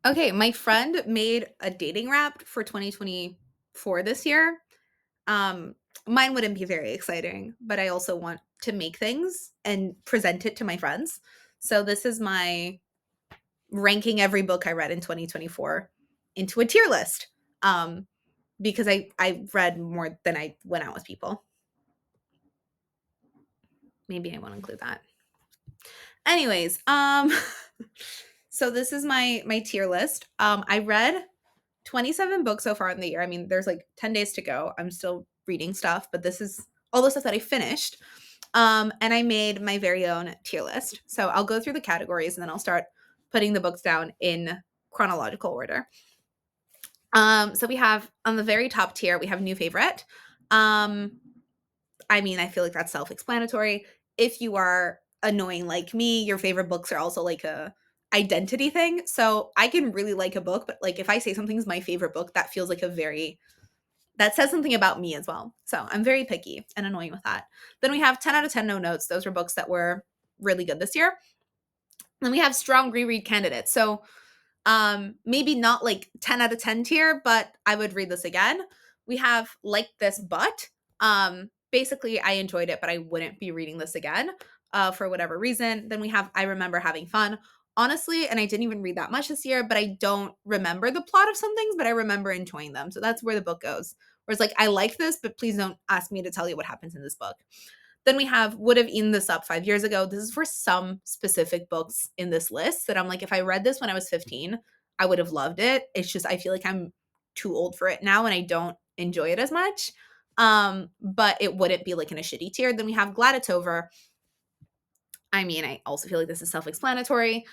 Okay, my friend made a dating wrap for 2024 this year. Um, Mine wouldn't be very exciting, but I also want to make things and present it to my friends. So this is my ranking every book I read in 2024 into a tier list. Um, because I read more than I went out with people. Maybe I won't include that. Anyways, so this is my tier list. I read 27 books so far in the year. I mean, there's like 10 days to go. I'm still reading stuff, but this is all the stuff that I finished. And I made my very own tier list. So I'll go through the categories and then I'll start putting the books down in chronological order. So we have on the very top tier, we have new favorite. Um, I mean, I feel like that's self-explanatory. If you are annoying like me, your favorite books are also like a identity thing. So I can really like a book, but like if I say something's my favorite book, that feels like a very that says something about me as well. So I'm very picky and annoying with that. Then we have 10 out of 10 no notes. Those were books that were really good this year. Then we have strong reread candidates. So maybe not like 10 out of 10 tier, but I would read this again. We have like this, but basically I enjoyed it, but I wouldn't be reading this again for whatever reason. Then we have I remember having fun. Honestly, and I didn't even read that much this year, but I don't remember the plot of some things, but I remember enjoying them. So that's where the book goes. Whereas like I like this, but please don't ask me to tell you what happens in this book. Then we have would have eaten this up 5 years ago. This is for some specific books in this list that I'm like, if I read this when I was 15, I would have loved it. It's just I feel like I'm too old for it now and I don't enjoy it as much. But it wouldn't be like in a shitty tier. Then we have Glad It's Over. I mean, I also feel like this is self-explanatory,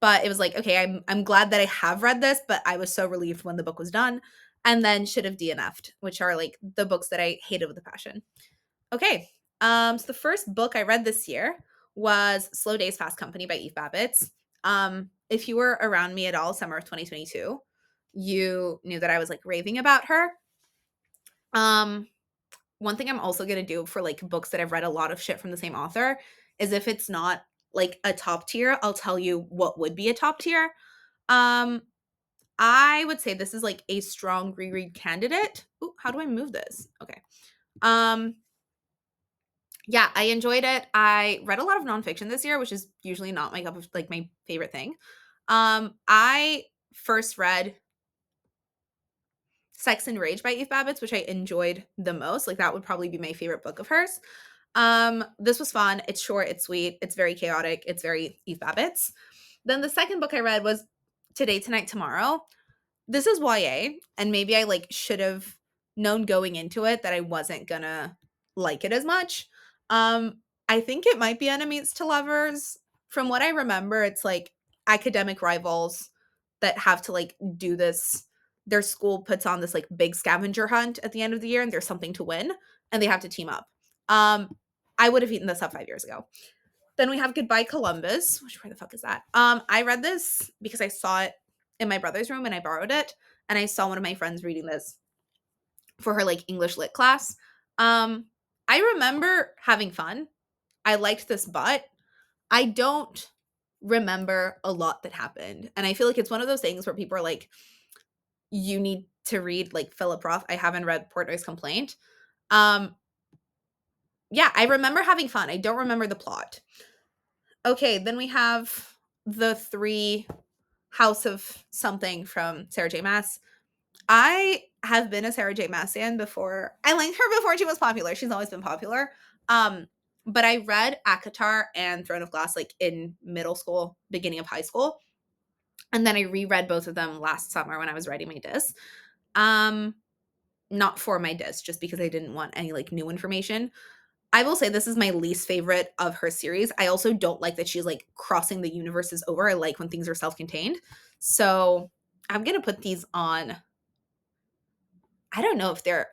but it was like, okay, I'm glad that I have read this, but I was so relieved when the book was done. And then Should Have DNF'd, which are like the books that I hated with a passion. Okay. So the first book I read this year was Slow Days, Fast Company by Eve Babbitt. If you were around me at all summer of 2022, you knew that I was like raving about her. Um, One thing I'm also gonna do for like books that I've read a lot of shit from the same author is if it's not like a top tier, I'll tell you what would be a top tier. Um, I would say this is like a strong reread candidate. Ooh, how do I move this? Okay. Um, Yeah, I enjoyed it. I read a lot of nonfiction this year, which is usually not my cup of like my favorite thing. I first read Sex and Rage by Eve Babbitt, which I enjoyed the most. Like that would probably be my favorite book of hers. This was fun. It's short, it's sweet, it's very chaotic, it's very Eve Babbitt's. Then the second book I read was Today, Tonight, Tomorrow. This is YA, and maybe I like should have known going into it that I wasn't gonna like it as much. I think it might be enemies to lovers. From what I remember, it's like academic rivals that have to like do this. Their school puts on this like big scavenger hunt at the end of the year, and there's something to win, and they have to team up. I would have eaten this up 5 years ago. Then we have Goodbye Columbus, which where the fuck is that? I read this because I saw it in my brother's room and I borrowed it, and I saw one of my friends reading this for her like English lit class. I remember having fun. I liked this, but I don't remember a lot that happened. And I feel like it's one of those things where people are like, you need to read like Philip Roth. I haven't read Portnoy's Complaint. Um, yeah, I remember having fun. I don't remember the plot. Okay, then we have the three House of Something from Sarah J. Maas. I have been a Sarah J. Maas fan before. I liked her before she was popular. She's always been popular. Um, but I read ACOTAR and Throne of Glass like in middle school, beginning of high school. And then I reread both of them last summer when I was writing my diss. Um, Not for my diss, just because I didn't want any like new information. I will say this is my least favorite of her series. I also don't like that she's like crossing the universes over. I like when things are self-contained. So I'm gonna put these on. I don't know if they're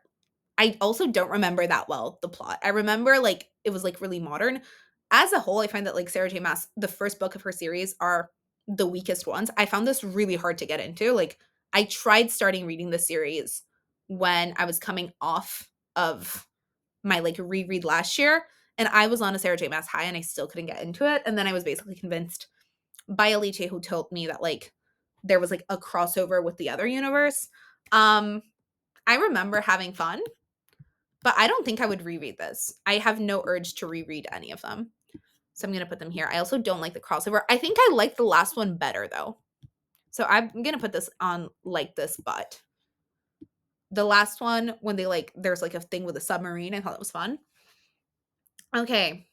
I also don't remember that well the plot. I remember like it was like really modern. As a whole, I find that like Sarah J. Maas, the first book of her series are the weakest ones. I found this really hard to get into. Like I tried starting reading the series when I was coming off of my like reread last year, and I was on a Sarah J. Maas high and I still couldn't get into it. And then I was basically convinced by Alicia, who told me that like there was like a crossover with the other universe. I remember having fun, but I don't think I would reread this. I have no urge to reread any of them. So I'm going to put them here. I also don't like the crossover. I think I like the last one better though. So I'm going to put this on like this, but the last one, when they like, there's like a thing with a submarine, I thought it was fun. Okay.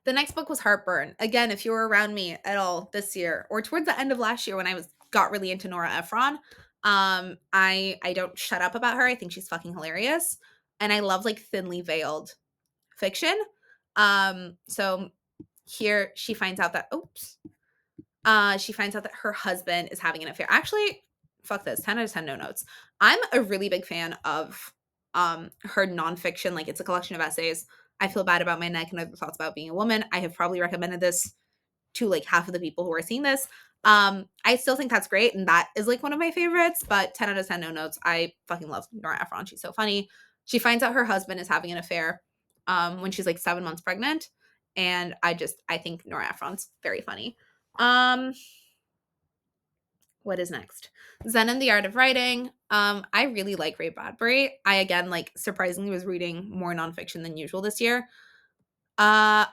The next book was Heartburn. Again, if you were around me at all this year or towards the end of last year when I got really into Nora Ephron, I don't shut up about her. I think she's fucking hilarious. And I love like thinly veiled fiction. So here she finds out that she finds out that her husband is having an affair. Actually, fuck this. 10 out of 10 no notes. I'm a really big fan of her nonfiction. Like it's a collection of essays. I feel bad about my neck and other thoughts about being a woman. I have probably recommended this to like half of the people who are seeing this. I still think that's great, and that is like one of my favorites, but 10 out of 10 no notes. I fucking love Nora Ephron. She's so funny. She finds out her husband is having an affair when she's like 7 months pregnant. And I think Nora Ephron's very funny. What is next? Zen and the Art of Writing. I really like Ray Bradbury. I again like surprisingly was reading more nonfiction than usual this year. I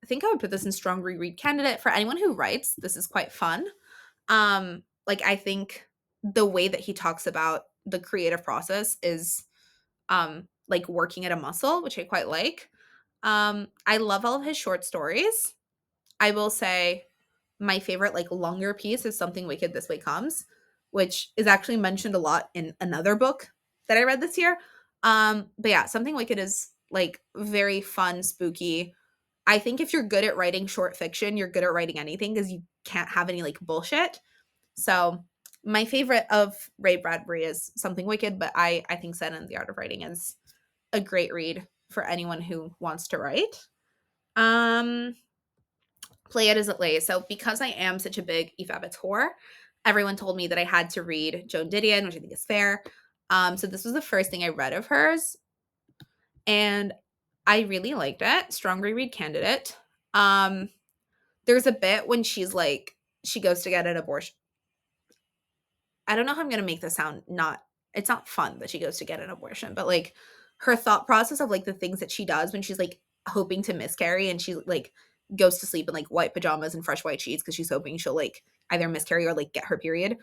think I would put this in strong reread candidate for anyone who writes. This is quite fun. Like I think the way that he talks about the creative process is like working at a muscle, which I quite like. I love all of his short stories. I will say my favorite like longer piece is Something Wicked This Way Comes, which is actually mentioned a lot in another book that I read this year. But yeah, Something Wicked is like very fun, spooky. I think if you're good at writing short fiction, you're good at writing anything because you can't have any like bullshit. So my favorite of Ray Bradbury is Something Wicked, but I think Zen and the Art of Writing is a great read for anyone who wants to write. Play It As It Lay. So because I am such a big Eve Abbott whore, everyone told me that I had to read Joan Didion, which I think is fair. So this was the first thing I read of hers, and I really liked it. Strong reread candidate. There's a bit when she's like, she goes to get an abortion. I don't know how I'm gonna make this sound it's not fun that she goes to get an abortion, but like her thought process of like the things that she does when she's like hoping to miscarry and she like goes to sleep in like white pajamas and fresh white sheets because she's hoping she'll like either miscarry or like get her period.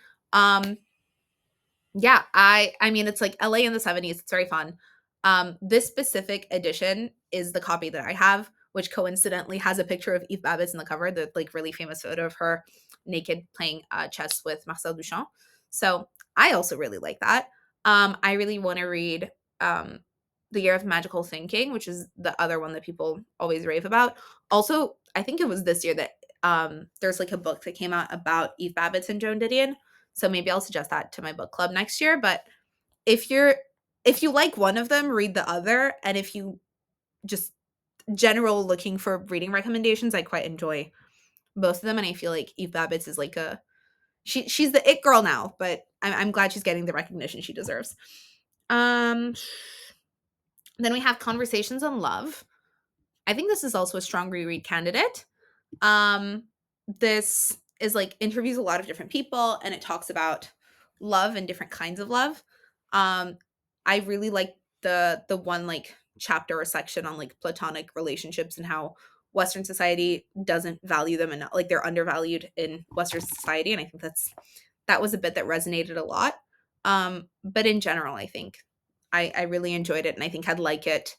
Yeah, I mean it's like LA in the 70s. It's very fun. This specific edition is the copy that I have, which coincidentally has a picture of Eve Babbitt in the cover, the like really famous photo of her naked playing chess with Marcel Duchamp. So I also really like that. I really want to read The Year of Magical Thinking, which is the other one that people always rave about. Also, I think it was this year that there's like a book that came out about Eve Babbitt and Joan Didion. So maybe I'll suggest that to my book club next year. But if you like one of them, read the other. And if you just general looking for reading recommendations, I quite enjoy both of them. And I feel like Eve Babbitt is like she's the it girl now, but I'm glad she's getting the recognition she deserves. Then we have Conversations on Love. I think this is also a strong reread candidate. This is like interviews a lot of different people and it talks about love and different kinds of love. I really like the one like chapter or section on like platonic relationships and how Western society doesn't value them enough, like they're undervalued in Western society. And I think that was a bit that resonated a lot. But in general, I think I really enjoyed it and I think I'd like it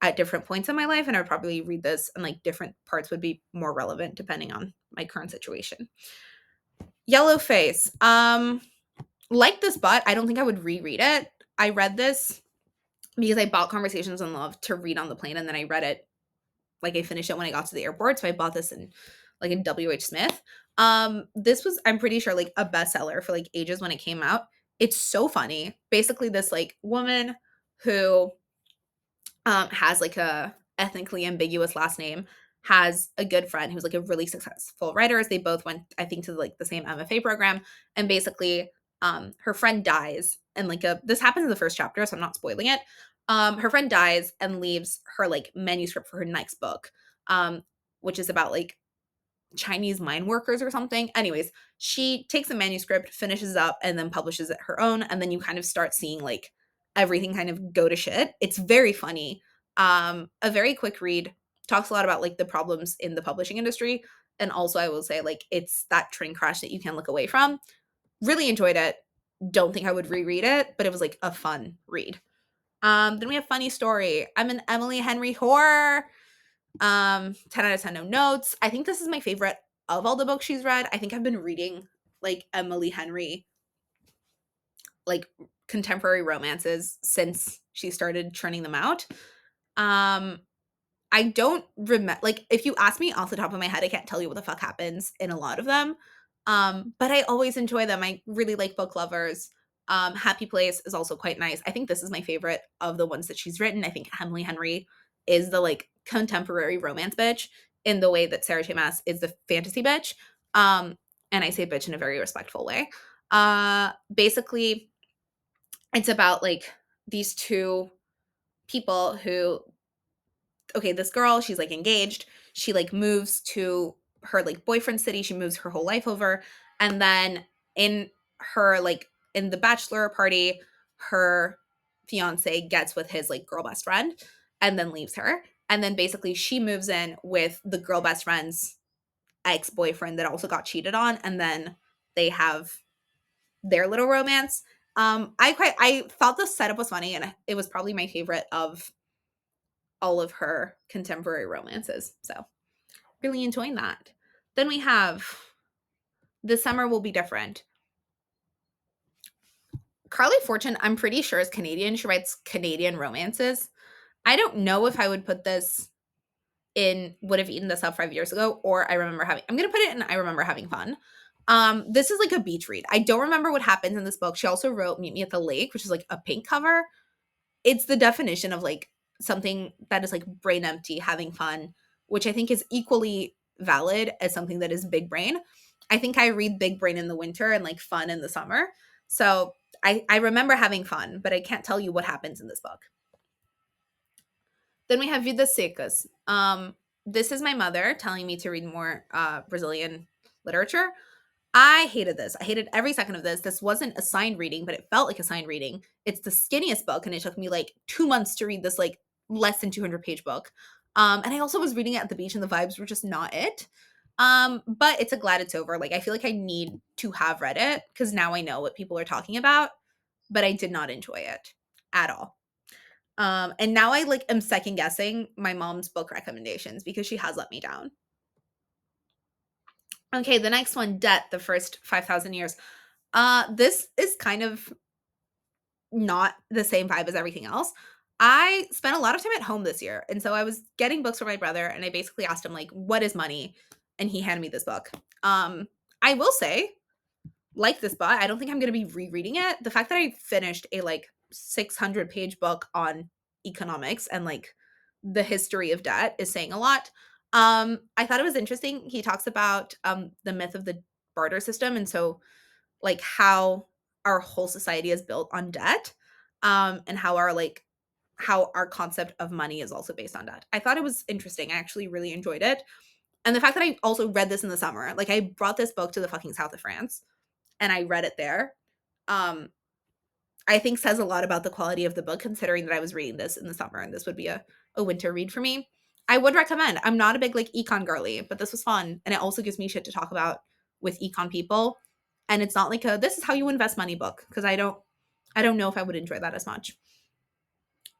at different points in my life, and I would probably read this and like different parts would be more relevant depending on my current situation. Yellow Face. Like this, but I don't think I would reread it. I read this because I bought Conversations on Love to read on the plane, and then I read it like I finished it when I got to the airport. So I bought this in like in WH Smith. This was, I'm pretty sure, like a bestseller for like ages when it came out. It's so funny. Basically, this like woman who has like a ethnically ambiguous last name, has a good friend who's like a really successful writer. They both went, I think, to like the same MFA program, and basically, her friend dies, and like this happens in the first chapter, so I'm not spoiling it. Her friend dies and leaves her like manuscript for her next book, which is about like Chinese mine workers or something. Anyways, she takes a manuscript, finishes up, and then publishes it her own. And then you kind of start seeing like everything kind of go to shit. It's very funny. A very quick read. Talks a lot about like the problems in the publishing industry. And also, I will say, like, it's that train crash that you can look away from. Really enjoyed it. Don't think I would reread it, but it was like a fun read. Then we have Funny Story. I'm an Emily Henry whore. 10 out of 10 no notes. I think this is my favorite of all the books she's read. I think I've been reading like Emily Henry, like contemporary romances since she started churning them out. I don't remember, like, if you ask me off the top of my head, I can't tell you what the fuck happens in a lot of them. But I always enjoy them. I really like Book Lovers. Happy Place is also quite nice. I think this is my favorite of the ones that she's written. I think Emily Henry is the like contemporary romance bitch in the way that Sarah J. Maas is the fantasy bitch. And I say bitch in a very respectful way. Basically, it's about like these two people who, okay, this girl, she's like engaged. She like moves to her like boyfriend city. She moves her whole life over. And then in her like in the bachelor party, her fiance gets with his like girl best friend and then leaves her. And then basically she moves in with the girl best friend's ex-boyfriend that also got cheated on. And then they have their little romance. I thought the setup was funny and it was probably my favorite of all of her contemporary romances. So, really enjoying that. Then we have The Summer Will Be Different. Carly Fortune, I'm pretty sure, is Canadian. She writes Canadian romances. I don't know if I would put this in would have eaten this up 5 years ago, or I'm gonna put it in I remember having fun. This is like a beach read. I don't remember what happens in this book. She also wrote Meet Me at the Lake, which is like a pink cover. It's the definition of like something that is like brain empty, having fun, which I think is equally valid as something that is big brain. I think I read big brain in the winter and like fun in the summer. So I remember having fun, but I can't tell you what happens in this book. Then we have Vidas Secas. This is my mother telling me to read more Brazilian literature. I hated this. I hated every second of this. This wasn't a signed reading, but it felt like a signed reading. It's the skinniest book, and it took me like 2 months to read this like less than 200-page book. And I also was reading it at the beach, and the vibes were just not it. But it's a glad it's over. Like I feel like I need to have read it because now I know what people are talking about, but I did not enjoy it at all. And now I like am second guessing my mom's book recommendations because she has let me down. Okay, the next one, Debt, the First 5,000 Years. This is kind of not the same vibe as everything else. I spent a lot of time at home this year, and so I was getting books for my brother, and I basically asked him like, "What is money?" And he handed me this book. I will say, like this book, I don't think I'm going to be rereading it. The fact that I finished a like 600-page book on economics and like the history of debt is saying a lot. I thought it was interesting. He talks about the myth of the barter system, and so like how our whole society is built on debt, and how our concept of money is also based on debt. I thought it was interesting. I actually really enjoyed it. And the fact that I also read this in the summer, like I brought this book to the fucking south of France and I read it there. I think says a lot about the quality of the book, considering that I was reading this in the summer and this would be a winter read for me. I would recommend. I'm not a big like econ girly, but this was fun. And it also gives me shit to talk about with econ people. And it's not like a this is how you invest money book, because I don't know if I would enjoy that as much.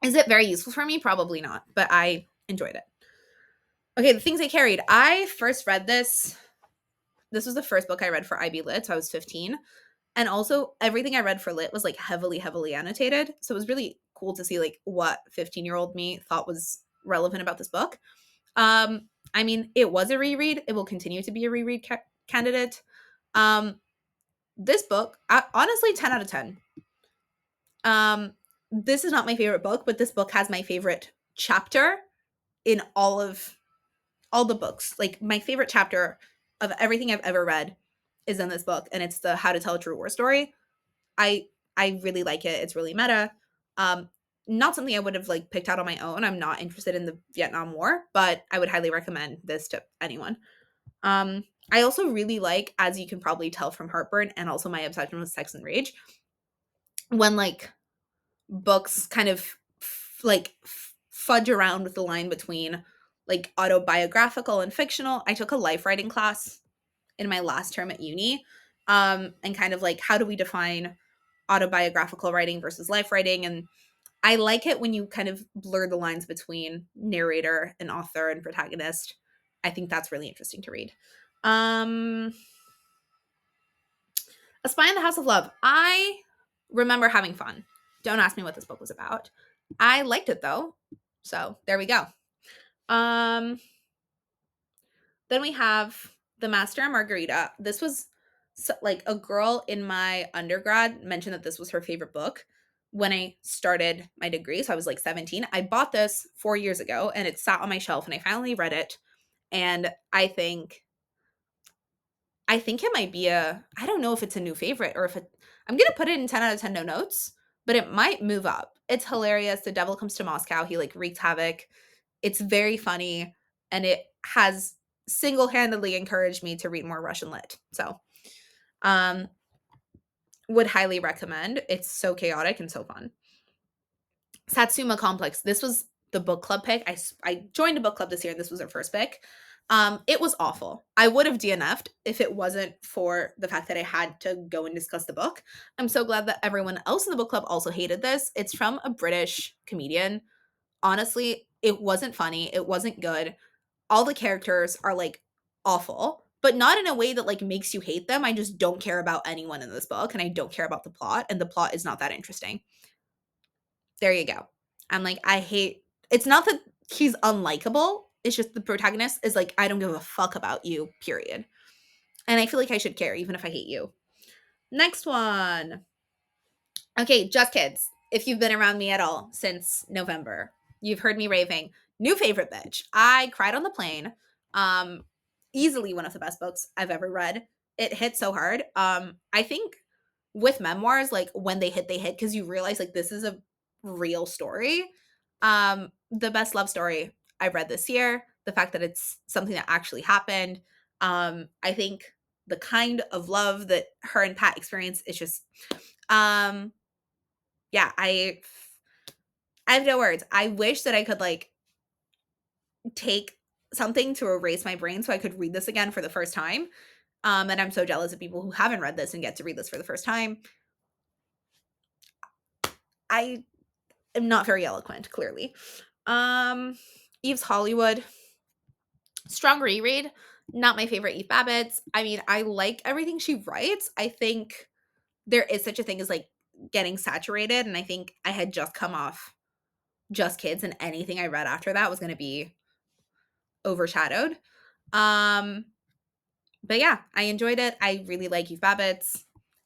Is it very useful for me? Probably not, but I enjoyed it. Okay, the things I carried. I first read this. This was the first book I read for IB Lit, so I was 15. And also everything I read for Lit was like heavily annotated. So it was really cool to see like what 15-year-old me thought was relevant about this book. I mean, it was a reread. It will continue to be a reread candidate. This book, honestly, 10 out of 10. This is not my favorite book, but this book has my favorite chapter in all the books. Like my favorite chapter of everything I've ever read is in this book, and it's the How to Tell a True War Story. I really like it. It's really meta. Not something I would have like picked out on my own. I'm not interested in the Vietnam War, but I would highly recommend this to anyone. I also really like, as you can probably tell from Heartburn and also my obsession with Sex and Rage, when like books kind of fudge around with the line between like autobiographical and fictional. I took a life writing class in my last term at uni, and kind of like, how do we define autobiographical writing versus life writing? And I like it when you kind of blur the lines between narrator and author and protagonist. I think that's really interesting to read. Um, A Spy in the House of Love. I remember having fun. Don't ask me what this book was about. I liked it though. So there we go. Um, then we have The Master and Margarita. This was like a girl in my undergrad mentioned that this was her favorite book when I started my degree. So I was like 17. I bought this 4 years ago and it sat on my shelf and I finally read it. And I think it might be I don't know if it's a new favorite or if I'm going to put it in 10 out of 10 no notes, but it might move up. It's hilarious. The devil comes to Moscow. He like wreaks havoc. It's very funny and it has single-handedly encouraged me to read more Russian lit. So, um would highly recommend. It's so chaotic and so fun. Satsuma Complex. This was the book club pick. I joined a book club this year and this was our first pick. It was awful. I would have DNF'd if it wasn't for the fact that I had to go and discuss the book. I'm so glad that everyone else in the book club also hated this. It's from a British comedian. Honestly, it wasn't funny. It wasn't good. All the characters are like awful, but not in a way that like makes you hate them. I just don't care about anyone in this book and I don't care about the plot, and the plot is not that interesting. There you go. I'm like, I hate it's not that he's unlikable. It's just the protagonist is like, I don't give a fuck about you, period. And I feel like I should care even if I hate you. Next one. Okay, Just Kids. If you've been around me at all since November, you've heard me raving. New favorite bitch. I cried on the plane. Um, Easily one of the best books I've ever read. It hit so hard. I think with memoirs, like when they hit because you realize like this is a real story. The best love story I read this year. The fact that it's something that actually happened. I think the kind of love that her and Pat experience is just um yeah, I have no words. I wish that I could like take something to erase my brain so I could read this again for the first time. And I'm so jealous of people who haven't read this and get to read this for the first time. I am not very eloquent, clearly. Eve's Hollywood. Strong reread. Not my favorite Eve Babbitts. I mean, I like everything she writes. I think there is such a thing as like getting saturated. And I think I had just come off Just Kids, and anything I read after that was going to be overshadowed. Um, but yeah, I enjoyed it. I really like Eve Babbitts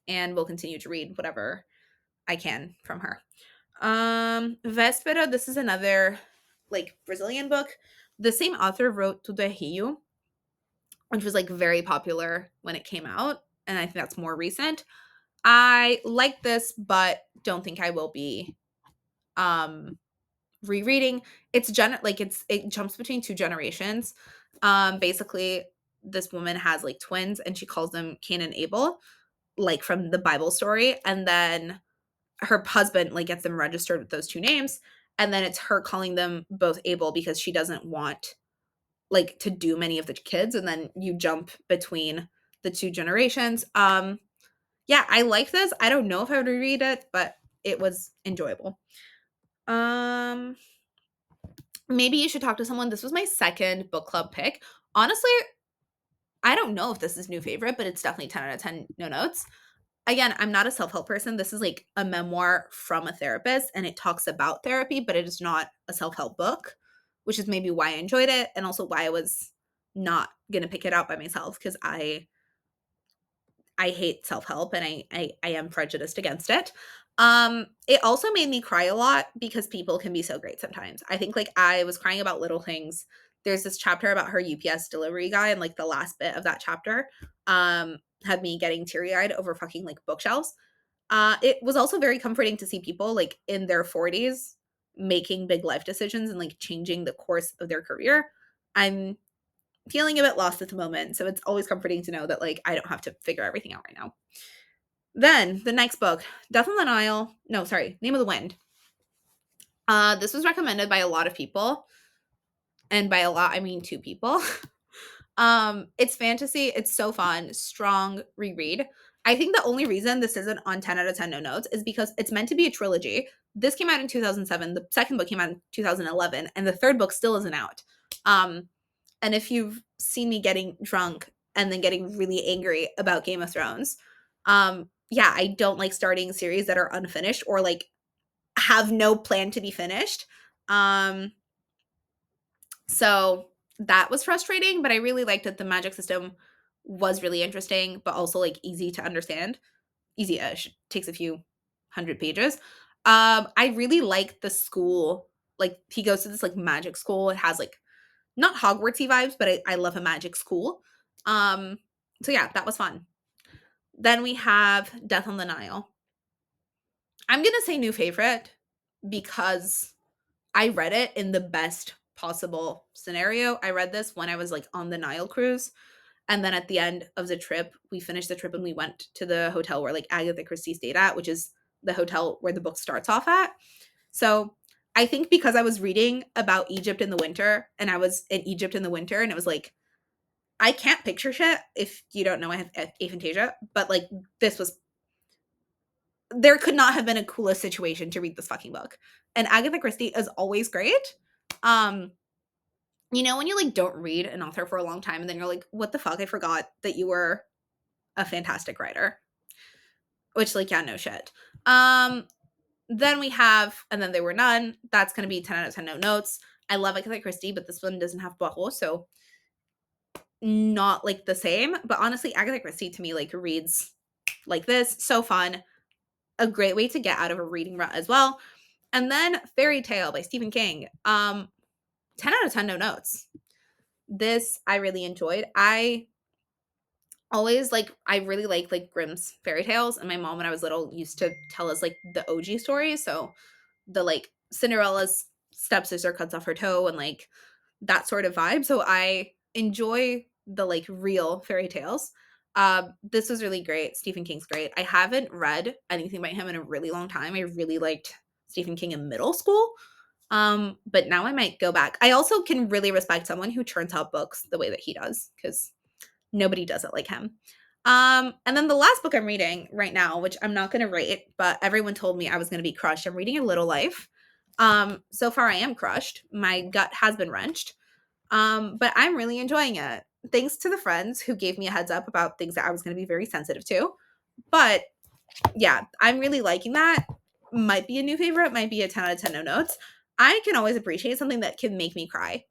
and will continue to read whatever I can from her. Véspera, this is another like Brazilian book. The same author wrote Tudo é Rio, which was like very popular when it came out, and I think that's more recent. I like this, but don't think I will be um rereading. It jumps between two generations. Basically this woman has like twins and she calls them Cain and Abel, like from the Bible story, and then her husband like gets them registered with those two names, and then it's her calling them both Abel because she doesn't want like to do many of the kids, and then you jump between the two generations. Yeah, I like this. I don't know if I would reread it, but it was enjoyable. Um Maybe you should talk to someone. This was my second book club pick. Honestly, I don't know if this is new favorite, but it's definitely 10 out of 10 no notes. Again, I'm not a self-help person. This is like a memoir from a therapist and it talks about therapy, but it is not a self-help book, which is maybe why I enjoyed it and also why I was not going to pick it out by myself, because I hate self-help and I am prejudiced against it. It also made me cry a lot because people can be so great sometimes. I think like I was crying about little things. There's this chapter about her UPS delivery guy, and like the last bit of that chapter had me getting teary-eyed over fucking like bookshelves. It was also very comforting to see people like in their 40s making big life decisions and like changing the course of their career. I'm feeling a bit lost at the moment. So it's always comforting to know that like I don't have to figure everything out right now. Then the next book, Death on the Nile. No, sorry, Name of the Wind. This was recommended by a lot of people, and by a lot I mean two people. It's fantasy. It's so fun. Strong reread. I think the only reason this isn't on 10 out of 10 no notes is because it's meant to be a trilogy. This came out in 2007. The second book came out in 2011, and the third book still isn't out. And if you've seen me getting drunk and then getting really angry about Game of Thrones, yeah, I don't like starting series that are unfinished or like have no plan to be finished. Um, so that was frustrating, but I really liked that the magic system was really interesting, but also like easy to understand. Easy-ish. Takes a few hundred pages. I really like the school. Like he goes to this like magic school. It has like not Hogwartsy vibes, but I love a magic school. Um, so yeah, that was fun. Then we have Death on the Nile. I'm gonna say new favorite because I read it in the best possible scenario. I read this when I was like on the Nile cruise. And then at the end of the trip, we finished the trip and we went to the hotel where like Agatha Christie stayed at, which is the hotel where the book starts off at. So I think because I was reading about Egypt in the winter and I was in Egypt in the winter and it was like, I can't picture shit if you don't know I have aphantasia, but like this was, there could not have been a cooler situation to read this fucking book. And Agatha Christie is always great. Um, you know, when you like don't read an author for a long time and then you're like, what the fuck? I forgot that you were a fantastic writer. Which, like, yeah, no shit. Then we have, and then there were none. That's gonna be 10 out of 10 no notes. I love Agatha Christie, but this one doesn't have Poirot, so not like the same. But honestly, Agatha Christie to me like reads like this. So fun. A great way to get out of a reading rut as well. And then Fairy Tale by Stephen King. 10 out of 10 no notes. This I really enjoyed. I really like Grimm's fairy tales, and my mom when I was little used to tell us like the OG stories. So the like Cinderella's stepsister cuts off her toe and like that sort of vibe. So I enjoy the like real fairy tales. This was really great. Stephen King's great. I haven't read anything by him in a really long time. I really liked Stephen King in middle school. But now I might go back. I also can really respect someone who turns out books the way that he does because nobody does it like him. And then the last book I'm reading right now, which I'm not going to rate, but everyone told me I was going to be crushed. I'm reading A Little Life. So far I am crushed. My gut has been wrenched. But I'm really enjoying it. Thanks to the friends who gave me a heads up about things that I was going to be very sensitive to. But yeah, I'm really liking that. Might be a new favorite, might be a 10 out of 10 no notes. I can always appreciate something that can make me cry.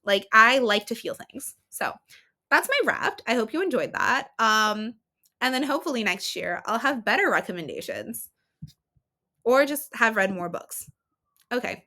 Like I like to feel things. So that's my wrapped. I hope you enjoyed that. And then hopefully next year I'll have better recommendations or just have read more books. Okay.